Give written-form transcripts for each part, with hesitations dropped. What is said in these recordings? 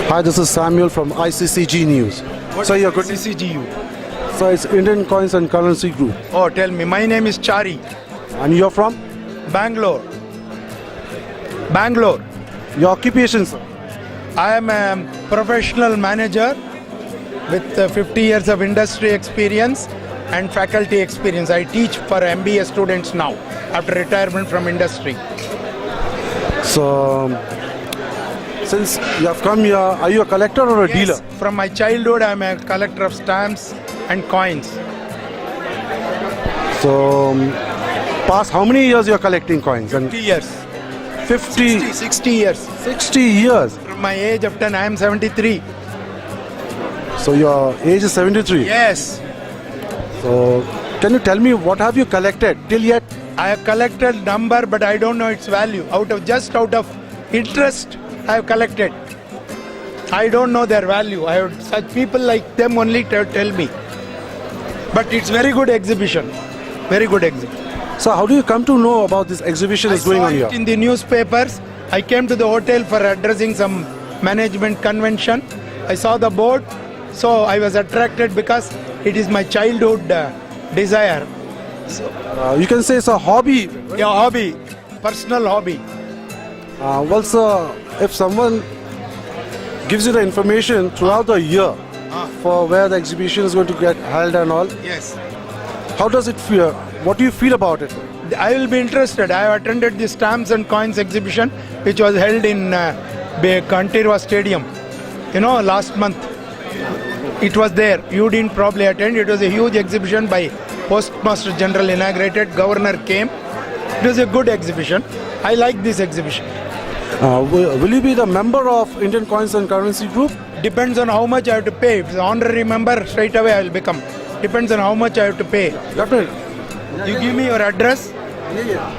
Hi, this is Samuel from ICCG News. What So is you're good. CCGU? So it's Indian Coins and Currency Group. Oh, tell me. My name is Chari. And you're from? Bangalore. Bangalore. Your occupation, sir? I am a professional manager with 50 years of industry experience and faculty experience. I teach for MBA students now after retirement from industry. So, since you have come here, are you a collector or a dealer? From my childhood, I am a collector of stamps and coins. So, past how many years you're collecting coins? 50 years. 50, 60 years. 60 years. From my age of 10, I am 73. So your age is 73. Yes. So, can you tell me what have you collected till yet? I have collected number, but I don't know its value. Out of interest, I have collected. I don't know their value. I have such people like them only tell me. But it's very good exhibition. Very good exhibition. So how do you come to know about this exhibition is going on here? In the newspapers. I came to the hotel for addressing some management convention. I saw the board, so I was attracted because it is my childhood desire. You can say it's a hobby. Yeah, hobby, personal hobby. Well, sir, if someone gives you the information throughout the year for where the exhibition is going to get held and all, Yes. how does it feel? What do you feel about it? I will be interested. I have attended the stamps and coins exhibition which was held in Kantirwa Stadium. You know, last month. It was there. You didn't probably attend. It was a huge exhibition by Postmaster General inaugurated. Governor came. It was a good exhibition. I like this exhibition. Will you be the member of Indian Coins and Currency Group? Depends on how much I have to pay. If it's an honorary member, straight away I will become. Depends on how much I have to pay. Definitely. You give me your address,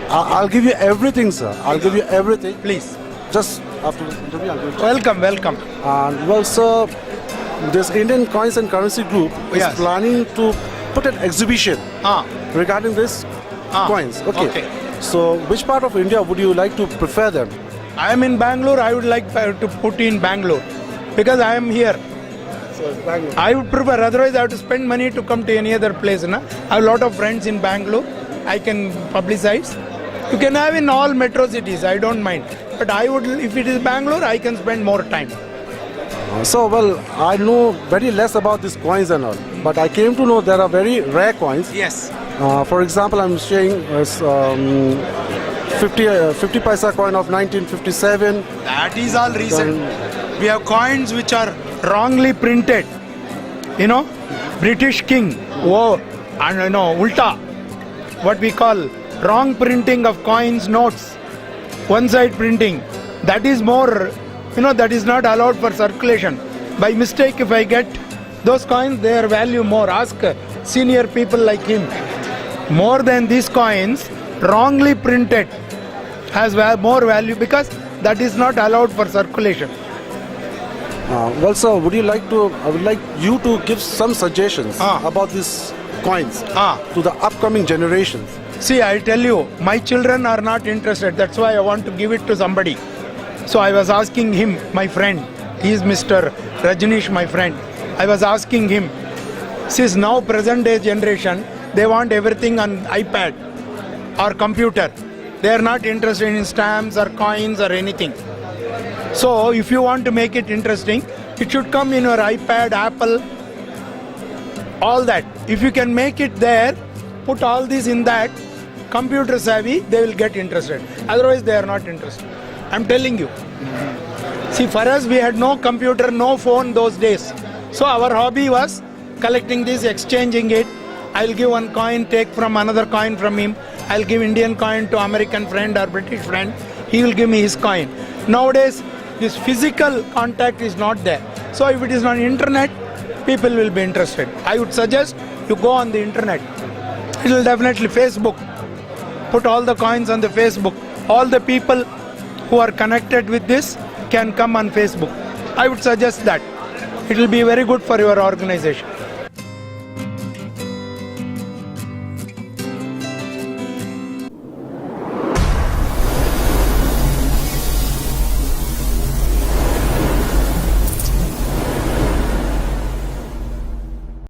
I'll give you everything, sir. I'll give you everything. please. Just after this interview, I'll give you. Welcome, welcome. Well, sir, this Indian Coins and Currency Group is Yes. planning to put an exhibition Ah, regarding this coins. okay. So, which part of India would you like to prefer them? I am in Bangalore. I would like to put in Bangalore because I am here. I would prefer. Otherwise, I have to spend money to come to any other place. Na? I have a lot of friends in Bangalore. I can publicize. You can have in all metro cities. I don't mind. But I would, if it is Bangalore, I can spend more time. So, well, I know very less about these coins and all, but I came to know there are very rare coins. Yes. For example, I'm showing 50 paisa coin of 1957. That is all recent. We have coins which are wrongly printed. You know, British King. Oh, and you know, ulta. What we call wrong printing of coins, notes. One side printing. That is more, you know, that is not allowed for circulation. By mistake, if I get those coins, their value more. Ask senior people like him. More than these coins, wrongly printed has more value because that is not allowed for circulation. Well, sir, would you like to? I would like you to give some suggestions about these coins to the upcoming generations. See, I tell you, my children are not interested. That's why I want to give it to somebody. So I was asking him, my friend, he is Mr. Rajneesh, my friend. I was asking him, since now present day generation, they want everything on iPad or computer. They are not interested in stamps or coins or anything. So if you want to make it interesting, it should come in your iPad, Apple, all that. If you can make it there, put all this in that, computer savvy, they will get interested. Otherwise, they are not interested. I'm telling you. See, for us, we had no computer, no phone those days. So our hobby was collecting this, exchanging it. I'll give one coin, take from another coin from him. I'll give Indian coin to American friend or British friend. He will give me his coin. Nowadays, this physical contact is not there. So if it is on internet, people will be interested. I would suggest you go on the internet. It will definitely Facebook. Put all the coins on the Facebook. All the people who are connected with this can come on Facebook. I would suggest that. It will be very good for your organization.